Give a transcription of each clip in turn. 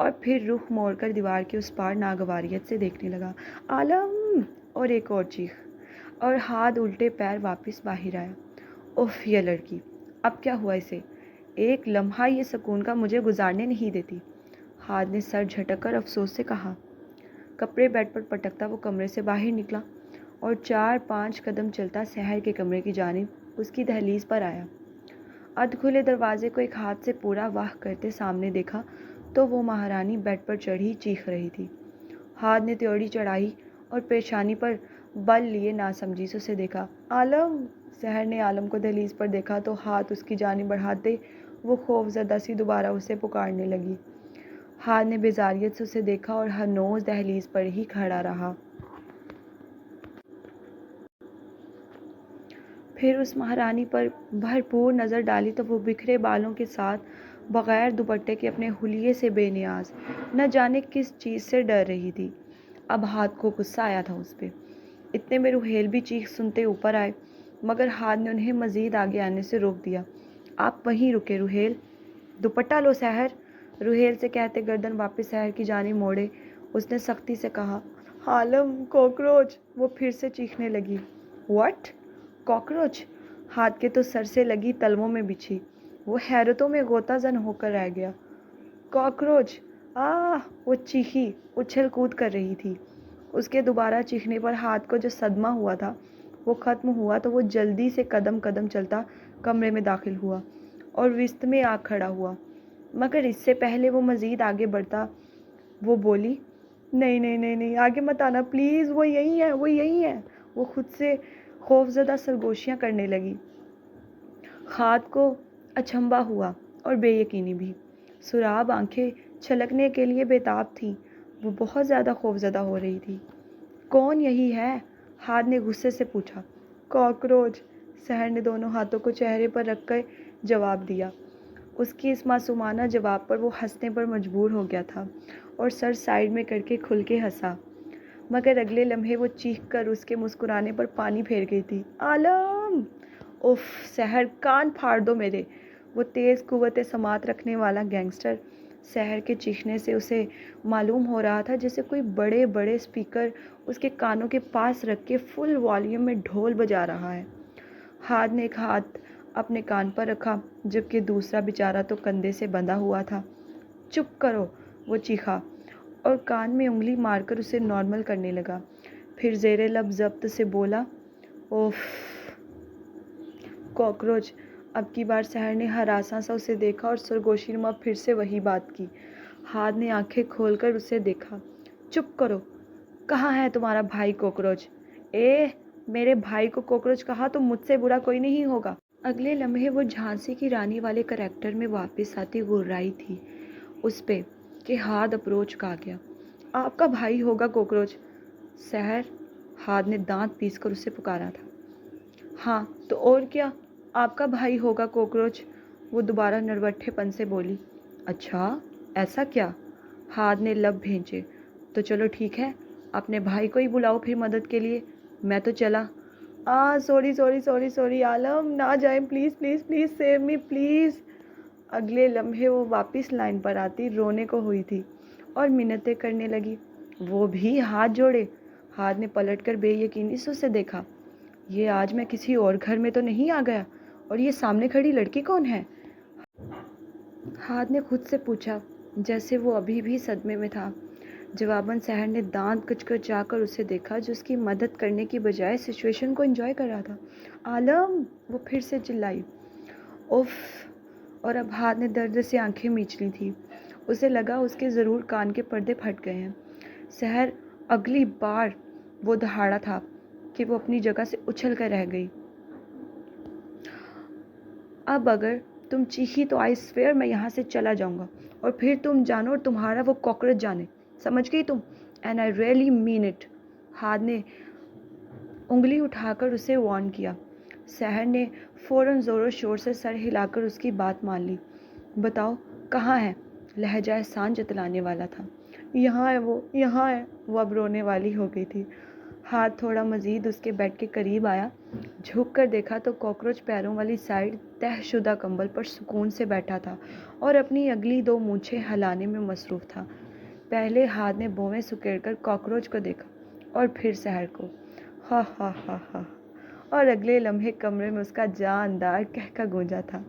اور پھر رخ موڑ کر دیوار کے اس پار ناگواریت سے دیکھنے لگا۔ عالم! اور ایک اور چیخ، اور ہاتھ الٹے پیر واپس باہر آیا۔ اف، یہ لڑکی! اب کیا ہوا اسے؟ ایک لمحہ یہ سکون کا مجھے گزارنے نہیں دیتی۔ ہاتھ نے سر جھٹک کر افسوس سے کہا۔ کپڑے بیڈ پر پٹکتا وہ کمرے سے باہر نکلا اور 4-5 قدم چلتا سحر کے کمرے کی جانب اس کی دہلیز پر آیا۔ ادھ کھلے دروازے کو ایک ہاتھ سے پورا واہ کرتے سامنے دیکھا تو وہ مہارانی بیڈ پر چڑھی چیخ رہی تھی۔ ہاتھ نے تیوڑی چڑھائی اور پیشانی پر بل لیے ناسمجھی سے اسے دیکھا۔ عالم! سحر نے عالم کو دہلیز پر دیکھا تو ہاتھ اس کی جانب بڑھاتے وہ خوف زدہ سی دوبارہ اسے پکارنے لگی۔ ہاتھ نے بیزاریت سے اسے دیکھا اور ہنوز دہلیز پر ہی کھڑا رہا۔ پھر اس مہارانی پر بھرپور نظر ڈالی تو وہ بکھرے بالوں کے ساتھ بغیر دوپٹے کے اپنے حلیے سے بے نیاز، نہ جانے کس چیز سے ڈر رہی تھی۔ اب ہاتھ کو غصہ آیا تھا اس پہ۔ اتنے میں روہیل بھی چیخ سنتے اوپر آئے، مگر ہاتھ نے انہیں مزید آگے آنے سے روک دیا۔ آپ وہیں رکے روہیل، دوپٹہ لو سحر! روہیل سے کہتے گردن واپس سحر کی جانب موڑے اس نے سختی سے کہا۔ عالم! کاکروچ! وہ پھر سے چیخنے لگی۔ واٹ؟ کاکروچ! ہاتھ کے تو سر سے لگی تلووں میں بچھی۔ وہ حیرتوں میں غوطہ زن ہو کر رہ گیا۔ کاکروچ! آہ! وہ چیخی، اچھل کود کر رہی تھی۔ اس کے دوبارہ چیخنے پر ہاتھ کو جو صدمہ ہوا تھا وہ ختم ہوا تو وہ جلدی سے قدم قدم چلتا کمرے میں داخل ہوا اور وسط میں آ کھڑا ہوا، مگر اس سے پہلے وہ مزید آگے بڑھتا وہ بولی، نہیں نہیں نہیں نہیں، آگے مت آنا پلیز، وہ یہی ہے، وہ یہی ہے۔ وہ خود سے خوفزدہ سرگوشیاں کرنے لگی۔ ہاتھ کو اچنبھا ہوا اور بے یقینی بھی۔ سراب آنکھیں چھلکنے کے لیے بےتاب تھیں۔ وہ بہت زیادہ خوفزدہ ہو رہی تھی۔ کون یہی ہے؟ ہاتھ نے غصے سے پوچھا۔ کاکروچ! سحر نے دونوں ہاتھوں کو چہرے پر رکھ کر جواب دیا۔ اس کی اس معصومانہ جواب پر وہ ہنسنے پر مجبور ہو گیا تھا اور سر سائیڈ میں کر کے کھل کے ہنسا، مگر اگلے لمحے وہ چیخ کر اس کے مسکرانے پر پانی پھیر گئی تھی۔ عالم! اف! سحر، کان پھاڑ دو میرے! وہ تیز قوت سماعت رکھنے والا گینگسٹر سحر کے چیخنے سے اسے معلوم ہو رہا تھا جیسے کوئی بڑے بڑے اسپیکر اس کے کانوں کے پاس رکھ کے فل والیوم میں ڈھول بجا رہا ہے۔ ہاتھ نے ایک ہاتھ اپنے کان پر رکھا جبکہ دوسرا بیچارہ تو کندھے سے بندھا ہوا تھا۔ چپ کرو! وہ چیخا اور کان میں انگلی مار کر اسے نارمل کرنے لگا، پھر زیر لب ضبط سے بولا، اوف! کاکروچ! اب کی بار سحر نے ہراساں سا اسے دیکھا اور سرگوشی نما پھر سے وہی بات کی۔ ہاتھ نے آنکھیں کھول کر اسے دیکھا۔ چپ کرو! کہاں ہے تمہارا بھائی کاکروچ؟ میرے بھائی کو کاکروچ کہا تو مجھ سے برا کوئی نہیں ہوگا۔ اگلے لمحے وہ جھانسی کی رانی والے کریکٹر میں واپس آتی گررائی تھی اس پہ کہ ہاتھ اپروچ کا گیا۔ آپ کا بھائی ہوگا کاکروچ! سحر! ہاتھ نے دانت پیس کر اسے پکارا تھا۔ ہاں تو اور کیا، آپ کا بھائی ہوگا کاکروچ! وہ دوبارہ نروٹھے پن سے بولی۔ اچھا، ایسا کیا؟ ہاتھ نے لب بھینچے۔ تو چلو ٹھیک ہے، اپنے بھائی کو ہی بلاؤ پھر مدد کے لیے، میں تو چلا۔ سوری سوری سوری سوری عالم، نہ جائیں please please please, save me please! اگلے لمحے وہ واپس لائن پر آتی رونے کو ہوئی تھی اور منتیں کرنے لگی۔ وہ بھی ہاتھ جوڑے! ہاتھ نے پلٹ کر بے یقینی سے اسے دیکھا۔ یہ آج میں کسی اور گھر میں تو نہیں آ گیا؟ اور یہ سامنے کھڑی لڑکی کون ہے؟ ہاتھ نے خود سے پوچھا جیسے وہ ابھی بھی صدمے میں تھا۔ جواباً سحر نے دانت کچکچا کر اسے دیکھا جو اس کی مدد کرنے کی بجائے سچویشن کو انجوائے کر رہا تھا۔ عالم! وہ پھر سے چلائی۔ اف! اور اب ہاتھ نے درد سے آنکھیں میچ لی تھی۔ اسے لگا اس کے ضرور کان کے پردے پھٹ گئے ہیں۔ سحر! اگلی بار وہ دہاڑا تھا کہ وہ اپنی جگہ سے اچھل کر رہ گئی۔ اب اگر تم چیخی تو آئی سویئر میں یہاں سے چلا جاؤں گا، اور پھر تم جانو اور تمہارا وہ کاکروچ جانے، سمجھ گئی تم؟ And I really mean it! ہاتھ نے انگلی اٹھا کر اسے وارن کیا۔ سحر نے فوراً زور و شور سے سر ہلا کر اس کی بات مان لی۔ بتاؤ کہاں ہے؟ لہجہ احسان جتلانے والا تھا۔ یہاں ہے وہ، یہاں ہے! وہ اب رونے والی ہو گئی تھی۔ ہاتھ تھوڑا مزید اس کے بیڈ کے قریب آیا، جھک کر دیکھا تو کاکروچ پیروں والی سائڈ تہہ شدہ کمبل پر سکون سے بیٹھا تھا اور اپنی اگلی 2 مونچھیں ہلانے میں مصروف تھا۔ پہلے ہاتھ نے بھویں سکیڑ کر کاکروچ کو دیکھا اور پھر سحر کو۔ ہا ہا ہا ہا، اور اگلے لمحے کمرے میں اس کا جاندار کہکہ گونجا تھا۔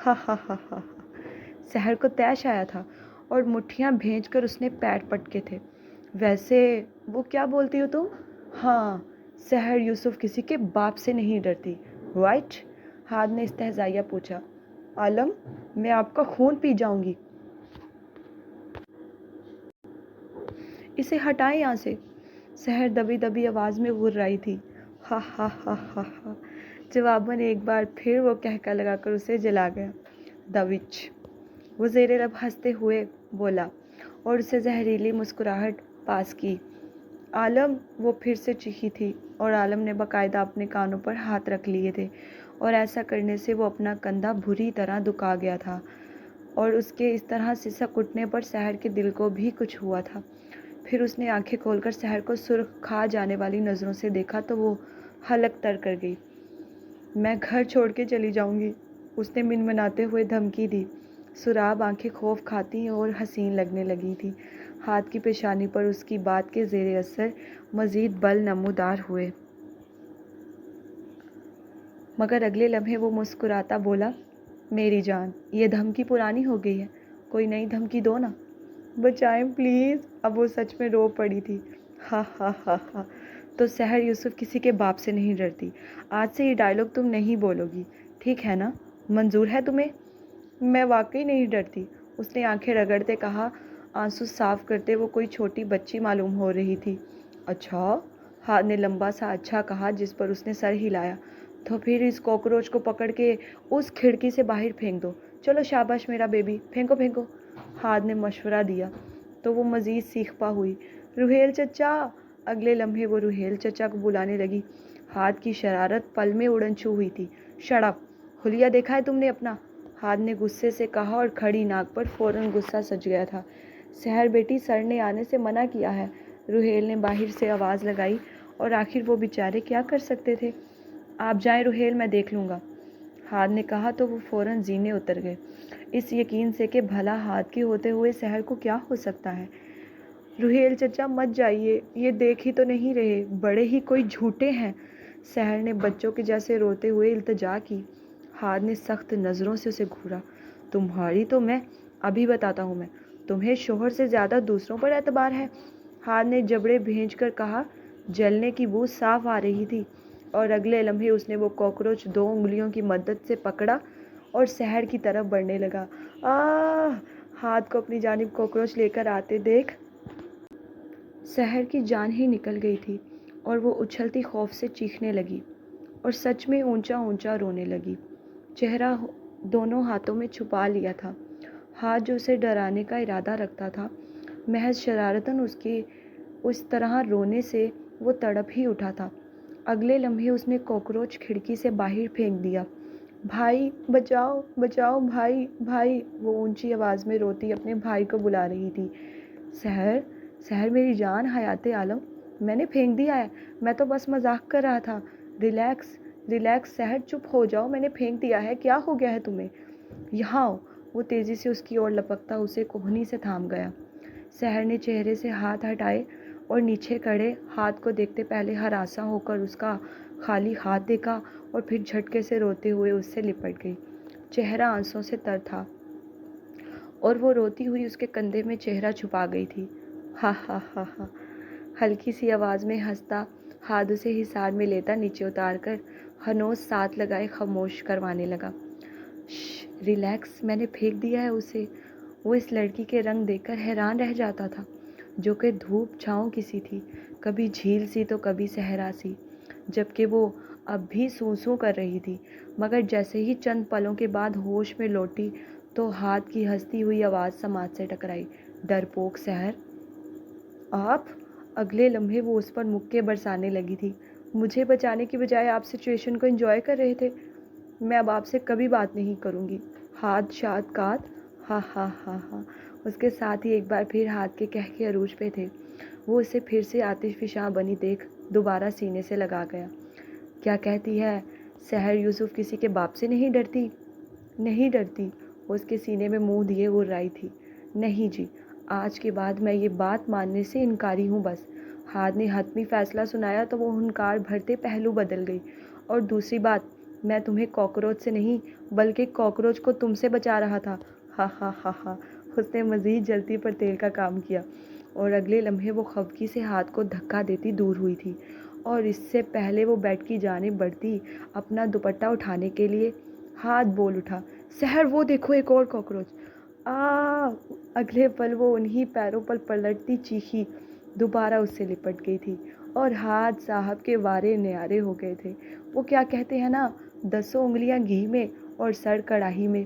ہا ہا ہا ہا۔ سحر کو طیش آیا تھا اور مٹھیاں بھینچ کر اس نے پیر پٹکے تھے۔ ویسے وہ کیا بولتی ہو تم؟ ہاں، سحر یوسف کسی کے باپ سے نہیں ڈرتی، رائٹ؟ ہاد نے استہزائیہ پوچھا۔ عالم، میں آپ کا خون پی جاؤں گی۔ اسے ہٹائیں یہاں سے۔ سحر دبی دبی آواز میں غر رہی تھی۔ ہا ہا ہا ہا ہا۔ جواباً ایک بار پھر وہ کہکہ لگا کر اسے جلا گیا۔ دوچ، وہ زیر لب ہنستے ہوئے بولا اور اسے زہریلی مسکراہٹ پاس کی۔ عالم، وہ پھر سے چیخی تھی اور عالم نے باقاعدہ اپنے کانوں پر ہاتھ رکھ لیے تھے اور ایسا کرنے سے وہ اپنا کندھا بری طرح دکھا گیا تھا اور اس کے اس طرح سسک اٹھنے پر سحر کے دل کو بھی کچھ ہوا تھا۔ پھر اس نے آنکھیں کھول کر سحر کو سرخ کھا جانے والی نظروں سے دیکھا تو وہ حلق تر کر گئی۔ میں گھر چھوڑ کے چلی جاؤں گی، اس نے منمناتے ہوئے دھمکی دی۔ سراب آنکھیں خوف کھاتی اور حسین لگنے لگی تھی۔ ہاتھ کی پیشانی پر اس کی بات کے زیر اثر مزید بل نمودار ہوئے، مگر اگلے لمحے وہ مسکراتا بولا، میری جان، یہ دھمکی پرانی ہو گئی ہے، کوئی نئی دھمکی دو نا۔ بچائیں پلیز۔ اب وہ سچ میں رو پڑی تھی۔ ہا ہا ہا ہا۔ تو سحر یوسف کسی کے باپ سے نہیں ڈرتی، آج سے یہ ڈائلاگ تم نہیں بولو گی، ٹھیک ہے نا؟ منظور ہے تمہیں؟ میں واقعی نہیں ڈرتی، اس نے آنکھیں رگڑتے کہا۔ آنسو صاف کرتے وہ کوئی چھوٹی بچی معلوم ہو رہی تھی۔ اچھا؟ ہاتھ نے لمبا سا اچھا کہا جس پر اس نے سر ہلایا۔ تو پھر اس کاکروچ کو پکڑ کے اس کھڑکی سے باہر پھینک دو۔ چلو شاباش میرا بیبی، پھینکو پھینکو۔ ہاتھ نے مشورہ دیا تو وہ مزید سیخپا ہوئی۔ روہیل چچا! اگلے لمحے وہ روہیل چچا کو بلانے لگی۔ ہاتھ کی شرارت پل میں اڑن چھو ہوئی تھی۔ Shut up! حلیہ دیکھا ہے تم نے اپنا؟ ہاتھ نے غصے سے کہا اور کھڑی ناک پر فوراً غصہ سج گیا تھا۔ سحر بیٹی، سر نے آنے سے منع کیا ہے، روہیل نے باہر سے آواز لگائی، اور آخر وہ بیچارے کیا کر سکتے تھے؟ آپ جائیں روہیل، میں دیکھ لوں گا، ہاتھ نے کہا تو وہ فوراً زینے اتر گئے، اس یقین سے کہ بھلا ہاتھ کے ہوتے ہوئے سحر کو کیا ہو سکتا ہے۔ روہیل چچا مت جائیے، یہ دیکھ ہی تو نہیں رہے، بڑے ہی کوئی جھوٹے ہیں، سحر نے بچوں کے جیسے روتے ہوئے التجا کی۔ ہاتھ نے سخت نظروں سے اسے گھورا۔ تمہاری تو میں ابھی بتاتا ہوں میں، تمہیں شوہر سے زیادہ دوسروں پر اعتبار ہے، ہاتھ نے جبڑے بھینچ کر کہا۔ جلنے کی بو صاف آ رہی تھی اور اگلے لمحے اس نے وہ کاکروچ 2 انگلیوں کی مدد سے پکڑا اور سحر کی طرف بڑھنے لگا۔ آہ! ہاتھ کو اپنی جانب کاکروچ لے کر آتے دیکھ سحر کی جان ہی نکل گئی تھی اور وہ اچھلتی خوف سے چیخنے لگی اور سچ میں اونچا اونچا رونے لگی، چہرہ دونوں ہاتھوں میں چھپا لیا تھا۔ ہاتھ جو اسے ڈرانے کا ارادہ رکھتا تھا، محض شرارتاً اس کے اس طرح رونے سے وہ تڑپ ہی اٹھا تھا۔ اگلے لمحے اس نے کاکروچ کھڑکی سے باہر پھینک دیا۔ بھائی بچاؤ بچاؤ، بھائی بھائی، وہ اونچی آواز میں روتی اپنے بھائی کو بلا رہی تھی۔ سحر، سحر میری جان، حیات عالم، میں نے پھینک دیا ہے، میں تو بس مذاق کر رہا تھا، ریلیکس ریلیکس سحر، چپ ہو جاؤ، میں نے پھینک دیا ہے، کیا ہو گیا ہے تمہیں؟ یہاں آؤ، وہ تیزی سے اس کی اور لپکتا اسے کوہنی سے تھام گیا۔ سحر نے چہرے سے ہاتھ ہٹائے اور نیچے کڑے ہاتھ کو دیکھتے پہلے ہراساں ہو کر اس کا خالی ہاتھ دیکھا اور پھر جھٹکے سے روتے ہوئے اس سے لپٹ گئی۔ چہرہ آنسوں سے تر تھا اور وہ روتی ہوئی اس کے کندھے میں چہرہ چھپا گئی تھی۔ ہا ہا ہا ہا، ہلکی سی آواز میں ہنستا ہاتھ اسے حصار میں لیتا نیچے اتار کر ہنوز ساتھ لگائے خاموش کروانے لگا۔ شش، ریلیکس، میں نے پھینک دیا ہے اسے۔ وہ اس لڑکی کے رنگ دیکھ کر حیران رہ جاتا تھا، جو کہ دھوپ چھاؤں کسی تھی، کبھی جھیل سی تو کبھی صحرا سی، جبکہ وہ اب بھی سوں سوں کر رہی تھی، مگر جیسے ہی چند پلوں کے بعد ہوش میں لوٹی تو ہاتھ کی ہنستی ہوئی آواز سماعت سے ٹکرائی۔ ڈرپوک سحر! آپ! اگلے لمحے وہ اس پر مکے برسانے لگی تھی۔ مجھے بچانے کی بجائے آپ سچویشن کو انجوائے کر رہے تھے۔ میں اب آپ سے کبھی بات نہیں کروں گی، ہاتھ شاد کات! ہا ہا ہا ہا، اس کے ساتھ ہی ایک بار پھر ہاتھ کے کہکے عروج پہ تھے۔ وہ اسے پھر سے آتش فشاں بنی دیکھ دوبارہ سینے سے لگا گیا۔ کیا کہتی ہے؟ سحر یوسف کسی کے باپ سے نہیں ڈرتی؟ نہیں ڈرتی، وہ اس کے سینے میں منہ دیے گر رہی تھی۔ نہیں جی، آج کے بعد میں یہ بات ماننے سے انکاری ہوں بس۔ ہاتھ نے حتمی فیصلہ سنایا تو وہ ہنکار بھرتے پہلو بدل گئی۔ اور دوسری بات، میں تمہیں کاکروچ سے نہیں بلکہ کاکروچ کو تم سے بچا رہا تھا۔ ہا ہا ہا ہا۔ اس نے مزید جلتی پر تیل کا کام کیا اور اگلے لمحے وہ خفگی سے ہاتھ کو دھکا دیتی دور ہوئی تھی، اور اس سے پہلے وہ بیڈ کی جانب بڑھتی اپنا دوپٹہ اٹھانے کے لیے ہاتھ بول اٹھا، سحر وہ دیکھو ایک اور کاکروچ۔ اگلے پل وہ انہی پیروں پر پلٹتی چیخی دوبارہ اس سے لپٹ گئی تھی، اور ہاتھ صاحب کے وارے نیارے ہو گئے تھے۔ وہ کیا کہتے ہیں نا، 10 انگلیاں گھی میں اور سر کڑاہی میں۔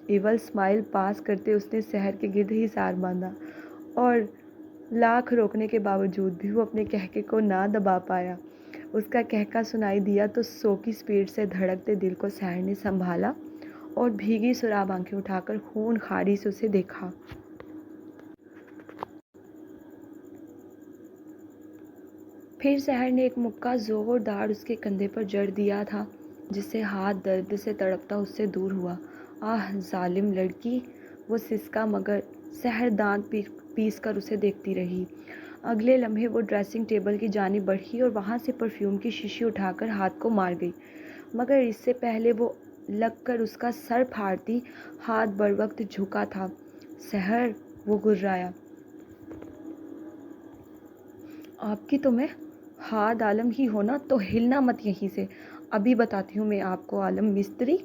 ایول سمائل پاس کرتے اس نے سحر کے گرد ہی سار باندھا، اور لاکھ روکنے کے باوجود بھی وہ اپنے کہکے کو نہ دبا پایا۔ اس کا کہکا سنائی دیا تو 100 کی سپیڈ سے دھڑکتے دل کو سحر نے سنبھالا اور بھیگی سراب آنکھیں اٹھا کر خون خاری سے اسے دیکھا۔ پھر سحر نے ایک مکہ زوردار اس کے کندھے پر جڑ دیا تھا، جس سے ہاتھ درد سے تڑپتا اس سے دور ہوا۔ آہ ظالم لڑکی، وہ سسکا، مگر سحر دانت پیس کر اسے دیکھتی رہی۔ اگلے لمحے وہ ڈریسنگ ٹیبل کی جانب بڑھی اور وہاں سے پرفیوم کی شیشی اٹھا کر ہاتھ کو مار گئی، مگر اس سے پہلے وہ لگ کر اس کا سر پھاڑتی ہاتھ بروقت جھکا تھا۔ سحر، وہ گررایا، آپ کی تو میں ہاتھ عالم ہی ہونا تو ہلنا مت یہیں سے، ابھی بتاتی ہوں میں آپ کو عالم مستری،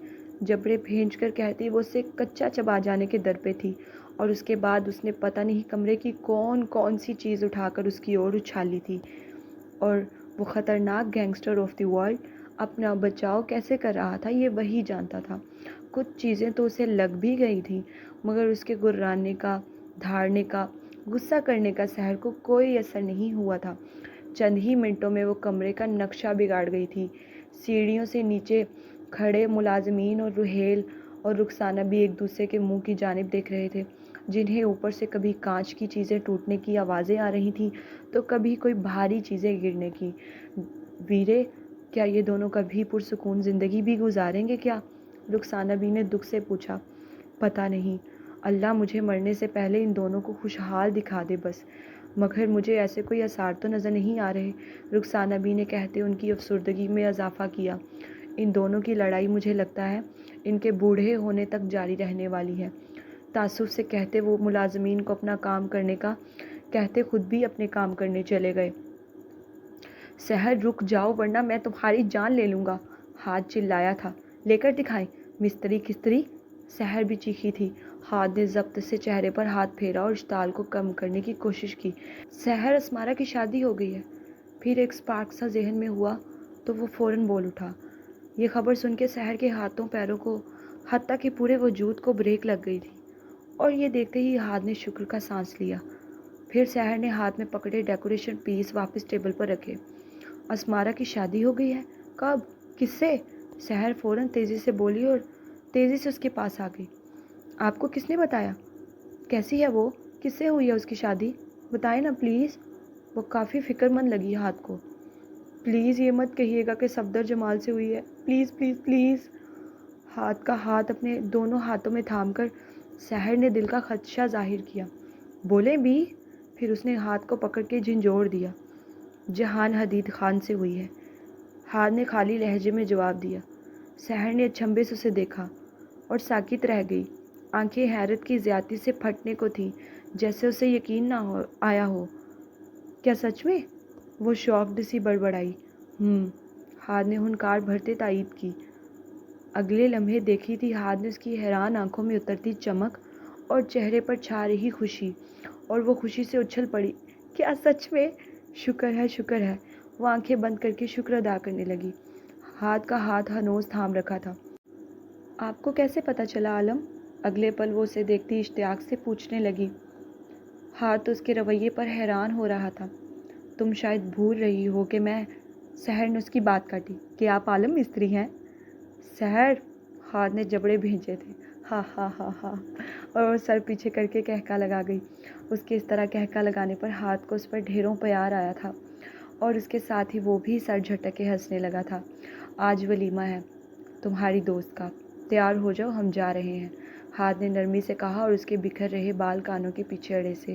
جبڑے بھینچ کر کہتی وہ اسے کچا چبا جانے کے در پہ تھی، اور اس کے بعد اس نے پتہ نہیں کمرے کی کون سی چیز اٹھا کر اس کی اور اچھالی تھی، اور وہ خطرناک گینگسٹر آف دی ورلڈ اپنا بچاؤ کیسے کر رہا تھا یہ وہی جانتا تھا۔ کچھ چیزیں تو اسے لگ بھی گئی تھیں، مگر اس کے گرانے کا، دھاڑنے کا، غصہ کرنے کا سحر کو کوئی اثر نہیں ہوا تھا۔ چند ہی منٹوں میں وہ کمرے کا نقشہ بگاڑ گئی تھی۔ سیڑھیوں سے نیچے کھڑے ملازمین اور روحیل اور رخسانہ بھی ایک دوسرے کے منہ کی جانب دیکھ رہے تھے، جنہیں اوپر سے کبھی کانچ کی چیزیں ٹوٹنے کی آوازیں آ رہی تھیں تو کبھی کوئی بھاری چیزیں گرنے کی۔ ویرے، کیا یہ دونوں کبھی پرسکون زندگی بھی گزاریں گے کیا؟ رخسانہ بھی نے دکھ سے پوچھا۔ پتہ نہیں، اللہ مجھے مرنے سے پہلے ان دونوں کو خوشحال دکھا دے بس، مگر مجھے ایسے کوئی آثار تو نظر نہیں آ رہے، رخسانہ بھی نے کہتے ان کی افسردگی میں اضافہ کیا۔ ان دونوں کی لڑائی مجھے لگتا ہے ان کے بوڑھے ہونے تک جاری رہنے والی ہے، تعصب سے کہتے وہ ملازمین کو اپنا کام کرنے کا، کہتے خود بھی اپنے کام کرنے چلے گئے۔ سحر رک جاؤ ورنہ میں تمہاری جان لے لوں گا، ہاتھ چلایا تھا۔ لے کر دکھائیں، مستری کستری، سحر بھی چیخی تھی۔ ہاتھ نے ضبط سے چہرے پر ہاتھ پھیرا اور اشتعال کو کم کرنے کی کوشش کی۔ سحر، اسمارا کی شادی ہو گئی ہے۔ پھر ایک سپارک سا ذہن میں ہوا تو وہ فوراً بول اٹھا۔ یہ خبر سن کے سحر کے ہاتھوں پیروں کو، حتیٰ کہ پورے وجود کو بریک لگ گئی تھی، اور یہ دیکھتے ہی ہاتھ نے شکر کا سانس لیا۔ پھر سحر نے ہاتھ میں پکڑے ڈیکوریشن پیس واپس ٹیبل پر رکھے۔ اسمارا کی شادی ہو گئی ہے؟ کب؟ کس سے؟ سحر فوراً تیزی سے بولی اور تیزی سے اس کے پاس آ گئی۔ آپ کو کس نے بتایا؟ کیسی ہے وہ؟ کس سے ہوئی ہے اس کی شادی؟ بتائیں نا پلیز۔ وہ کافی فکر مند لگی ہاتھ کو۔ پلیز یہ مت کہیے گا کہ صفدر جمال سے ہوئی ہے، پلیز پلیز پلیز۔ ہاتھ کا ہاتھ اپنے دونوں ہاتھوں میں تھام کر سحر نے دل کا خدشہ ظاہر کیا۔ بولیں بھی؟ پھر اس نے ہاتھ کو پکڑ کے جھنجھوڑ دیا۔ جہان حدید خان سے ہوئی ہے، ہاتھ نے خالی لہجے میں جواب دیا۔ سحر نے اچنبھے سے اسے دیکھا اور ساکت رہ گئی۔ آنکھیں حیرت کی زیادتی سے پھٹنے کو تھیں، جیسے اسے یقین نہ آیا ہو۔ کیا سچ میں؟ وہ شاکڈ سی بڑبڑائی۔ ہاتھ نے ہنکار بھرتے تائید کی۔ اگلے لمحے دیکھی تھی ہاتھ نے اس کی حیران آنکھوں میں اترتی چمک اور چہرے پر چھا رہی خوشی، اور وہ خوشی سے اچھل پڑی۔ کیا سچ میں؟ شکر ہے شکر ہے۔ وہ آنکھیں بند کر کے شکر ادا کرنے لگی۔ ہاتھ کا ہاتھ ہنوز تھام رکھا تھا۔ آپ کو کیسے پتہ چلا عالم؟ اگلے پل وہ اسے دیکھتی اشتیاق سے پوچھنے لگی۔ ہاتھ اس کے رویے پر حیران ہو رہا تھا۔ تم شاید بھول رہی ہو کہ میں، سحر نے اس کی بات کاٹی، کہ آپ عالم مستری ہیں۔ سحر، ہاتھ نے جبڑے بھینچے تھے۔ ہا ہا ہا ہا، اور وہ سر پیچھے کر کے کہکا لگا گئی۔ اس کے اس طرح کہکا لگانے پر ہاتھ کو اس پر ڈھیروں پیار آیا تھا اور اس کے ساتھ ہی وہ بھی سر جھٹک کے ہنسنے لگا تھا۔ آج ولیمہ ہے تمہاری دوست کا، تیار ہو جاؤ، ہم جا رہے ہیں، ہاتھ نے نرمی سے کہا اور اس کے بکھر رہے بال کانوں کے پیچھے اڑے سے،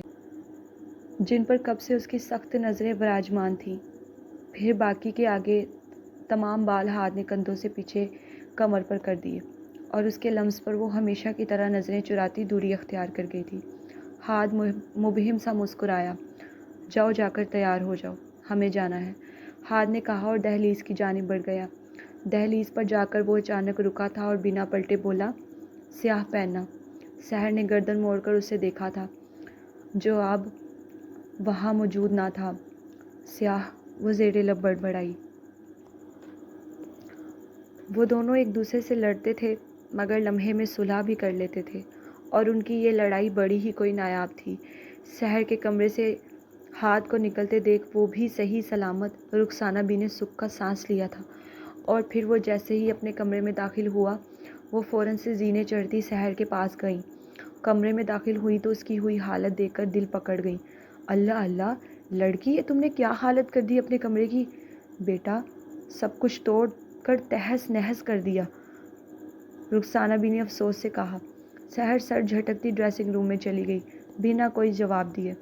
جن پر کب سے اس کی سخت نظریں براجمان تھیں، پھر باقی کے آگے تمام بال ہاتھ نے کندھوں سے پیچھے کمر پر کر دیے اور اس کے لمس پر وہ ہمیشہ کی طرح نظریں چراتی دوری اختیار کر گئی تھی۔ ہاتھ مبہم سا مسکرایا، جاؤ، جا کر تیار ہو جاؤ، ہمیں جانا ہے، ہاتھ نے کہا اور دہلیز کی جانب بڑھ گیا۔ دہلیز پر جا کر وہ اچانک رکا تھا اور بنا پلٹے بولا، سیاہ پہننا۔ سحر نے گردن موڑ کر اسے دیکھا تھا، جو اب وہاں موجود نہ تھا۔ سیاہ، وہ زیر لب بڑبڑائی۔ وہ دونوں ایک دوسرے سے لڑتے تھے مگر لمحے میں صلح بھی کر لیتے تھے اور ان کی یہ لڑائی بڑی ہی کوئی نایاب تھی۔ سحر کے کمرے سے ہاتھ کو نکلتے دیکھ وہ بھی صحیح سلامت رخسانہ بی نے سکھ کا سانس لیا تھا اور پھر وہ جیسے ہی اپنے کمرے میں داخل ہوا وہ فوراً سے زینے چڑھتی سحر کے پاس گئیں۔ کمرے میں داخل ہوئی تو اس کی ہوئی حالت دیکھ کر دل پکڑ گئیں۔ اللہ اللہ لڑکی، یہ تم نے کیا حالت کر دی اپنے کمرے کی؟ بیٹا، سب کچھ توڑ کر تہس نہس کر دیا، رخسانہ بی نے افسوس سے کہا۔ سحر سر جھٹکتی ڈریسنگ روم میں چلی گئی بنا کوئی جواب دیے۔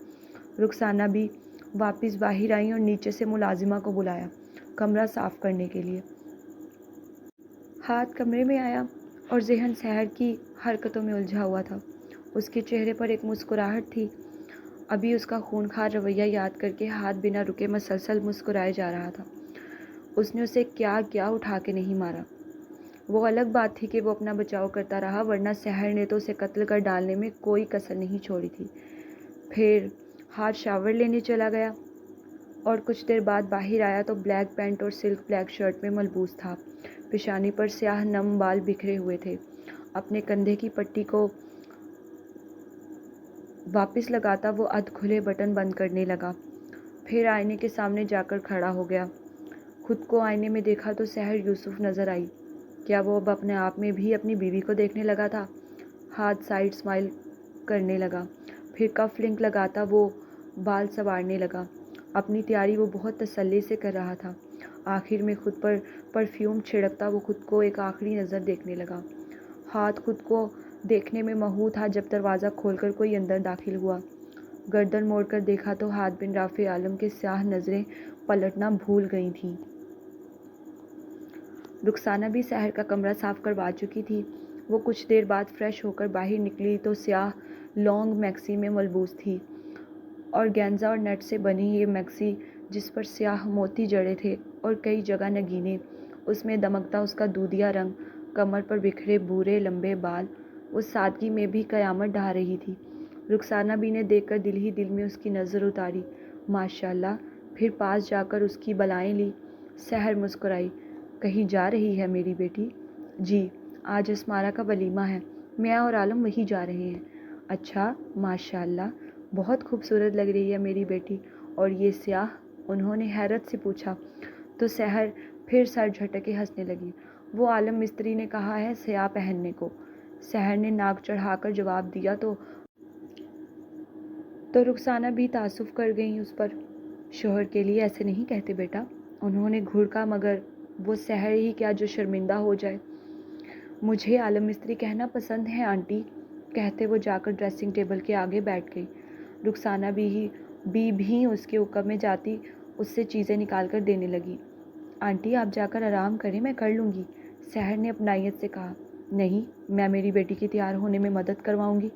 رخسانہ بی واپس باہر آئیں اور نیچے سے ملازمہ کو بلایا کمرہ صاف کرنے کے لیے۔ ہاتھ کمرے میں آیا اور ذہن سحر کی حرکتوں میں الجھا ہوا تھا۔ اس کے چہرے پر ایک مسکراہٹ تھی۔ ابھی اس کا خونخوار رویہ یاد کر کے ہاتھ بنا رکے مسلسل مسکرائے جا رہا تھا۔ اس نے اسے کیا کیا اٹھا کے نہیں مارا۔ وہ الگ بات تھی کہ وہ اپنا بچاؤ کرتا رہا ورنہ سحر نے تو اسے قتل کر ڈالنے میں کوئی کسر نہیں چھوڑی تھی۔ پھر ہاتھ شاور لینے چلا گیا اور کچھ دیر بعد باہر آیا تو بلیک پینٹ اور سلک بلیک شرٹ میں ملبوس تھا۔ پیشانی پر سیاہ نم بال بکھرے ہوئے تھے۔ اپنے کندھے کی پٹی کو واپس لگاتا وہ ادھ کھلے بٹن بند کرنے لگا، پھر آئینے کے سامنے جا کر کھڑا ہو گیا۔ خود کو آئینے میں دیکھا تو سحر یوسف نظر آئی۔ کیا وہ اب اپنے آپ میں بھی اپنی بیوی کو دیکھنے لگا تھا؟ ہاتھ سائڈ اسمائل کرنے لگا، پھر کف لنک لگاتا وہ بال سنوارنے لگا۔ اپنی تیاری وہ بہت تسلی سے کر رہا تھا۔ آخر میں خود پر پرفیوم چھڑکتا وہ خود کو ایک آخری نظر دیکھنے لگا۔ ہاتھ خود کو دیکھنے میں محو تھا جب دروازہ کھول کر کوئی اندر داخل ہوا۔ گردن موڑ کر دیکھا تو ہاتھ بن رافع عالم کے سیاہ نظریں پلٹنا بھول گئی تھیں۔ رخسانہ بھی سحر کا کمرہ صاف کروا چکی تھی۔ وہ کچھ دیر بعد فریش ہو کر باہر نکلی تو سیاہ لانگ میکسی میں ملبوس تھی، اور گینزا اور نیٹ سے بنی یہ میکسی جس پر سیاہ موتی جڑے تھے اور کئی جگہ نگینے، اس میں دمکتا اس کا دودھیا رنگ، کمر پر بکھرے بھورے لمبے بال، اس سادگی میں بھی قیامت ڈھا رہی تھی۔ رخسانہ بی نے دیکھ کر دل ہی دل میں اس کی نظر اتاری، ماشاءاللہ، پھر پاس جا کر اس کی بلائیں لی۔ سحر مسکرائی، کہیں جا رہی ہے میری بیٹی؟ جی، آج اسمارا کا ولیمہ ہے، میں اور عالم وہی جا رہے ہیں۔ اچھا، ماشاءاللہ، بہت خوبصورت لگ رہی ہے میری بیٹی، اور یہ سیاہ؟ انہوں نے حیرت سے پوچھا تو سحر پھر سر جھٹک کے ہنسنے لگی۔ وہ عالم مستری نے کہا ہے سیاہ پہننے کو، سحر نے ناک چڑھا کر جواب دیا تو رخسانہ بھی تعصب کر گئیں اس پر۔ شوہر کے لیے ایسے نہیں کہتے بیٹا، انہوں نے گھڑکا، مگر وہ سحر ہی کیا جو شرمندہ ہو جائے۔ مجھے عالم مستری کہنا پسند ہے آنٹی، کہتے وہ جا کر ڈریسنگ ٹیبل کے آگے بیٹھ گئی۔ رخسانہ بھی اس کے عقب میں جاتی اس سے چیزیں نکال کر دینے لگی۔ آنٹی آپ جا کر آرام کریں، میں کر لوں گی، سحر نے اپنائیت سے کہا۔ نہیں، میں میری بیٹی کے تیار ہونے میں مدد کرواؤں گی،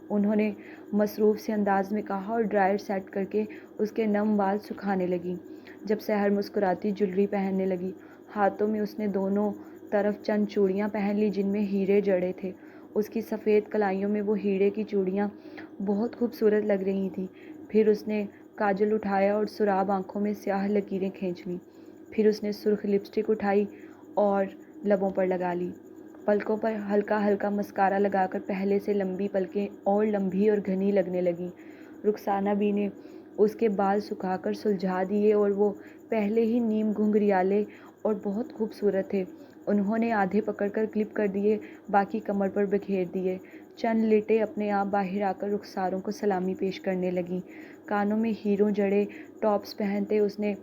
انہوں نے مصروف سے انداز میں کہا اور ڈرائر سیٹ کر کے اس کے نم بال سکھانے لگی۔ جب سحر مسکراتی جویلری پہننے لگی، ہاتھوں میں اس نے دونوں طرف چند چوڑیاں پہن لی جن میں ہیرے جڑے تھے۔ اس کی سفید کلائیوں میں وہ ہیرے کی چوڑیاں بہت خوبصورت لگ رہی تھیں۔ پھر اس نے کاجل اٹھایا اور سراب آنکھوں میں سیاہ لکیریں کھینچ لیں۔ پھر اس نے سرخ لپسٹک اٹھائی اور لبوں پر لگا لی۔ پلکوں پر ہلکا ہلکا مسکارا لگا کر پہلے سے لمبی پلکیں اور لمبی اور گھنی لگنے لگیں۔ رخسانہ بی نے اس کے بال سکھا کر سلجھا دیے اور وہ پہلے ہی نیم گھنگریالے اور بہت خوبصورت تھے۔ انہوں نے آدھے پکڑ کر کلپ کر دیے، باقی کمر پر بکھیر دیے۔ چند لٹیں اپنے آپ باہر آ کر رخساروں کو سلامی پیش کرنے لگیں۔ کانوں میں ہیروں جڑے ٹاپس پہنتے اس نے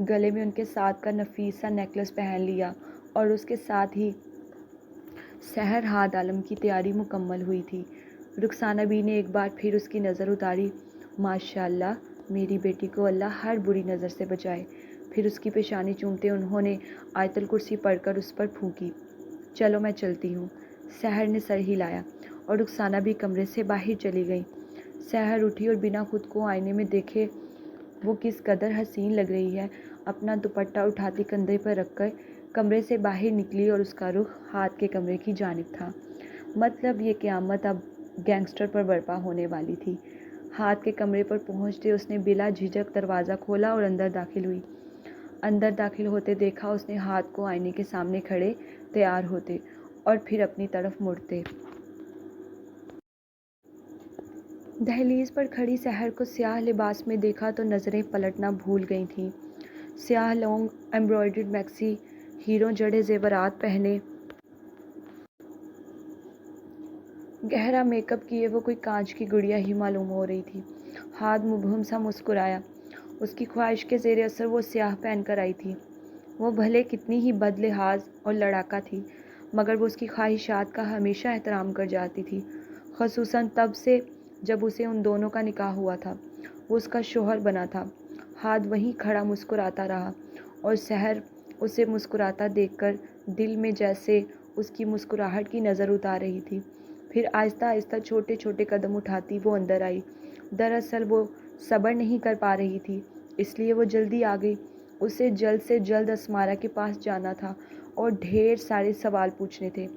گلے میں ان کے ساتھ کا نفیس سا نیکلس پہن لیا، اور اس کے ساتھ ہی سحر ہاد عالم کی تیاری مکمل ہوئی تھی۔ رخسانہ بی نے ایک بار پھر اس کی نظر اتاری۔ ماشاءاللہ، میری بیٹی کو اللہ ہر بری نظر سے بچائے۔ پھر اس کی پیشانی چومتے انہوں نے آیت الکرسی پڑھ کر اس پر پھونکی۔ چلو میں چلتی ہوں۔ سحر نے سر ہلایا اور رخسانہ بھی کمرے سے باہر چلی گئی۔ سحر اٹھی اور بنا خود کو آئینے میں دیکھے وہ کس قدر حسین لگ رہی ہے، اپنا دوپٹہ اٹھاتی کندھے پر رکھ کر کمرے سے باہر نکلی، اور اس کا رخ ہاتھ کے کمرے کی جانب تھا۔ مطلب یہ قیامت اب گینگسٹر پر برپا ہونے والی تھی۔ ہاتھ کے کمرے پر پہنچتے اس نے بلا جھجک دروازہ کھولا اور اندر داخل ہوئی۔ اندر داخل ہوتے دیکھا اس نے ہاتھ کو آئینے کے سامنے کھڑے تیار ہوتے اور پھر اپنی طرف مڑتے۔ دہلیز پر کھڑی سحر کو سیاہ لباس میں دیکھا تو نظریں پلٹنا بھول گئی تھیں۔ سیاہ لانگ ایمبرائڈرڈ میکسی، ہیروں جڑے زیورات پہنے، گہرا میک اپ کیے وہ کوئی کانچ کی گڑیا ہی معلوم ہو رہی تھی۔ ہاتھ مبہم سا مسکرایا۔ اس کی خواہش کے زیر اثر وہ سیاہ پہن کر آئی تھی۔ وہ بھلے کتنی ہی بد لحاظ اور لڑاکا تھی، مگر وہ اس کی خواہشات کا ہمیشہ احترام کر جاتی تھی، خصوصاً تب سے جب اسے ان دونوں کا نکاح ہوا تھا، وہ اس کا شوہر بنا تھا۔ ہاتھ وہیں کھڑا مسکراتا رہا، اور سحر اسے مسکراتا دیکھ کر دل میں جیسے اس کی مسکراہٹ کی نظر اتار رہی تھی۔ پھر آہستہ آہستہ چھوٹے چھوٹے قدم اٹھاتی وہ اندر آئی۔ دراصل وہ صبر نہیں کر پا رہی تھی، اس لیے وہ جلدی آ گئی۔ اسے جلد سے جلد اسمارا کے پاس جانا تھا اور ڈھیر سارے سوال پوچھنے تھے۔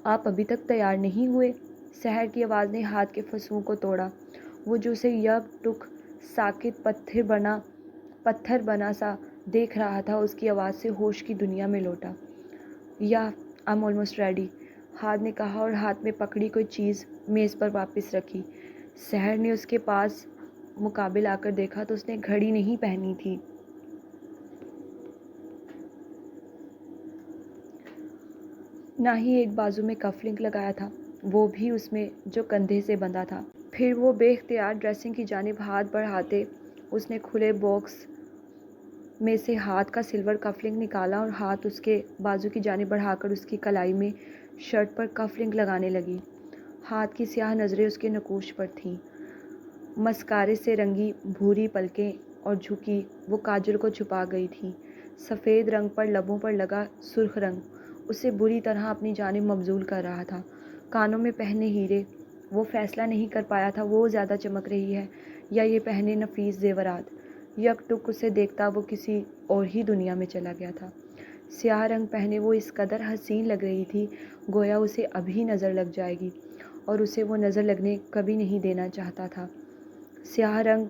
آپ ابھی تک تیار نہیں ہوئے؟ سحر کی آواز نے ہاتھ کے فسوں کو توڑا۔ وہ جو اسے یک ٹک ساکت پتھر بنا سا دیکھ رہا تھا، اس کی آواز سے ہوش کی دنیا میں لوٹا۔ I'm almost ready، ہاتھ نے کہا اور ہاتھ میں پکڑی کوئی چیز میز پر واپس رکھی۔ سحر نے اس کے پاس مقابل آ کر دیکھا تو اس نے گھڑی نہیں پہنی تھی، نہ ہی ایک بازو میں کف لنک لگایا تھا، وہ بھی اس میں جو کندھے سے بندھا تھا۔ پھر وہ بے اختیار ڈریسنگ کی جانب ہاتھ بڑھاتے اس نے کھلے باکس میں سے ہاتھ کا سلور کف لنک نکالا اور ہاتھ اس کے بازو کی جانب بڑھا کر اس کی کلائی میں شرٹ پر کف لنک لگانے لگی۔ ہاتھ کی سیاہ نظریں اس کے نقوش پر تھیں۔ مسکارے سے رنگی بھوری پلکیں اور جھکی وہ کاجل کو چھپا گئی تھیں۔ سفید رنگ پر لبوں پر لگا سرخ رنگ اسے بری طرح اپنی جانب مبذول کر رہا تھا۔ کانوں میں پہنے ہیرے، وہ فیصلہ نہیں کر پایا تھا وہ زیادہ چمک رہی ہے یا یہ پہنے نفیس زیورات۔ یک ٹک اسے دیکھتا وہ کسی اور ہی دنیا میں چلا گیا تھا۔ سیاہ رنگ پہنے وہ اس قدر حسین لگ رہی تھی، گویا اسے ابھی نظر لگ جائے گی، اور اسے وہ نظر لگنے کبھی نہیں دینا چاہتا تھا۔ سیاہ رنگ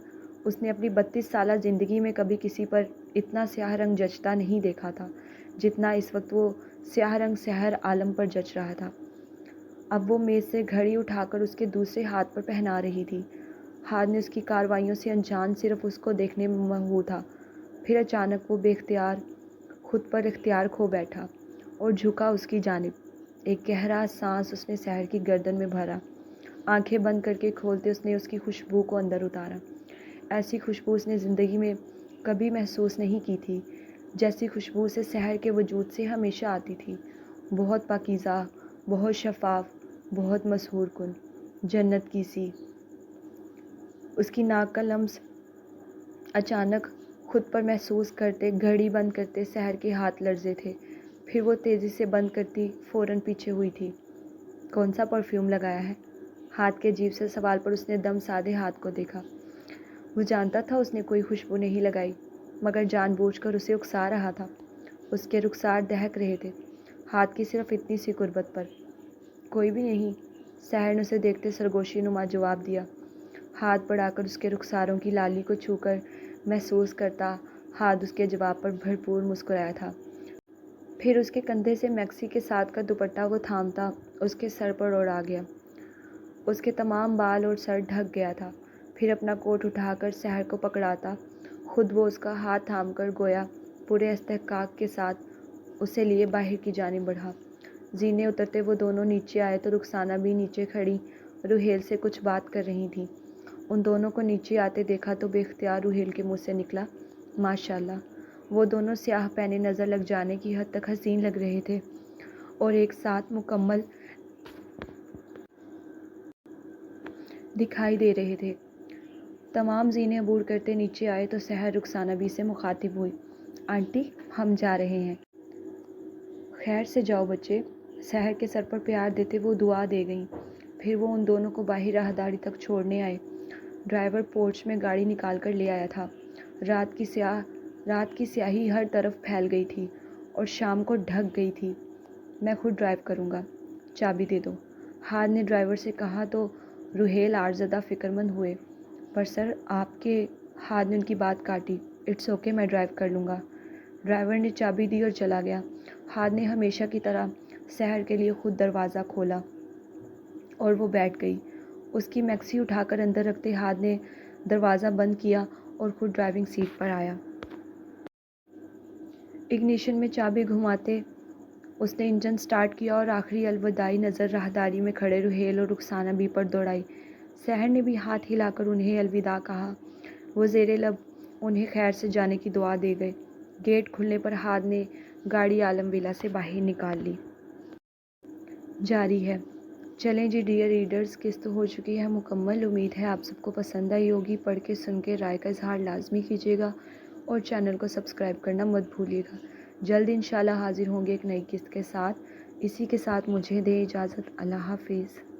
اس نے اپنی 32 سالہ زندگی میں کبھی کسی پر اتنا سیاہ رنگ جچتا نہیں دیکھا تھا جتنا اس وقت وہ سیاہ رنگ سحر عالم پر جچ رہا تھا۔ اب وہ میز سے گھڑی اٹھا کر اس کے دوسرے ہاتھ پر پہنا رہی تھی۔ ہاتھ نے اس کی کارروائیوں سے انجان صرف اس کو دیکھنے میں مشغول تھا۔ پھر اچانک وہ بے اختیار خود پر اختیار کھو بیٹھا اور جھکا اس کی جانب۔ ایک گہرا سانس اس نے سحر کی گردن میں بھرا۔ آنکھیں بند کر کے کھولتے اس نے اس کی خوشبو کو اندر اتارا۔ ایسی خوشبو اس نے زندگی میں کبھی محسوس نہیں کی تھی، جیسی خوشبو اسے سحر کے وجود سے ہمیشہ آتی تھی، بہت پاکیزہ، بہت شفاف، بہت مسحور کن، جنت کی سی۔ اس کی ناک کا لمس اچانک خود پر محسوس کرتے گھڑی بند کرتے سحر کے ہاتھ لرزے تھے، پھر وہ تیزی سے بند کرتی فوراً پیچھے ہوئی تھی۔ کون سا پرفیوم لگایا ہے؟ ہاتھ کے عجیب سے سوال پر اس نے دم سادے ہاتھ کو دیکھا۔ وہ جانتا تھا اس نے کوئی خوشبو نہیں لگائی، مگر جان بوجھ کر اسے اکسا رہا تھا۔ اس کے رخسار دہک رہے تھے ہاتھ کی صرف اتنی سی قربت پر۔ کوئی بھی نہیں، سحر نے اسے دیکھتے سرگوشی نما جواب دیا۔ ہاتھ بڑھا کر اس کے رخساروں کی لالی کو چھو کر محسوس کرتا ہاتھ اس کے جواب پر بھرپور مسکرایا تھا۔ پھر اس کے کندھے سے میکسی کے ساتھ کا دوپٹہ کو تھامتا اس کے سر پر اڑا گیا۔ اس کے تمام بال اور سر ڈھک گیا تھا۔ پھر اپنا کوٹ اٹھا کر سحر کو پکڑاتا خود وہ اس کا ہاتھ تھام کر گویا پورے استحقاق کے ساتھ اسے لیے باہر کی جانب بڑھا۔ زینے اترتے وہ دونوں نیچے آئے تو رخسانہ بھی نیچے کھڑی روحیل سے کچھ بات کر رہی تھیں۔ ان دونوں کو نیچے آتے دیکھا تو بے اختیار روحیل کے منہ سے نکلا، ماشاءاللہ۔ وہ دونوں سیاہ پہنے نظر لگ جانے کی حد تک حسین لگ رہے تھے اور ایک ساتھ مکمل دکھائی دے رہے تھے۔ تمام زینے عبور کرتے نیچے آئے تو سحر رخسانہ بھی سے مخاطب ہوئی، آنٹی ہم جا رہے ہیں۔ خیر سے جاؤ بچے۔ سحر کے سر پر پیار دیتے وہ دعا دے گئیں۔ پھر وہ ان دونوں کو باہر راہداری تک چھوڑنے آئے۔ ڈرائیور پورچ میں گاڑی نکال کر لے آیا تھا۔ رات کی سیاہی ہر طرف پھیل گئی تھی اور شام کو ڈھک گئی تھی۔ میں خود ڈرائیو کروں گا، چابی دے دو، ہاد نے ڈرائیور سے کہا تو روحیل آرزدہ فکرمند ہوئے۔ پر سر آپ کے، ہاد نے ان کی بات کاٹی، اٹس اوکے میں ڈرائیو کر لوں گا۔ ڈرائیور نے چابی دی اور چلا گیا۔ ہاد نے ہمیشہ کی طرح سحر کے لیے خود دروازہ کھولا اور وہ بیٹھ گئی۔ اس کی میکسی اٹھا کر اندر رکھتے ہاد نے دروازہ بند کیا اور خود ڈرائیونگ سیٹ پر آیا۔ اگنیشن میں چابی گھماتے اس نے انجن سٹارٹ کیا اور آخری الوداعی نظر راہداری میں کھڑے روحیل اور رخسانہ بھی پر دوڑائی۔ سحر نے بھی ہاتھ ہلا کر انہیں الوداع کہا۔ وہ زیر لب انہیں خیر سے جانے کی دعا دے گئے۔ گیٹ کھلنے پر ہاد نے گاڑی عالم ویلا سے باہر نکال لی۔ جاری ہے۔ چلیں جی ڈیئر ریڈرز، قسط ہو چکی ہے مکمل۔ امید ہے آپ سب کو پسند آئی ہوگی۔ پڑھ کے سن کے رائے کا اظہار لازمی کیجیے گا اور چینل کو سبسکرائب کرنا مت بھولیے گا۔ جلد انشاءاللہ حاضر ہوں گے ایک نئی قسط کے ساتھ۔ اسی کے ساتھ مجھے دیں اجازت۔ اللہ حافظ۔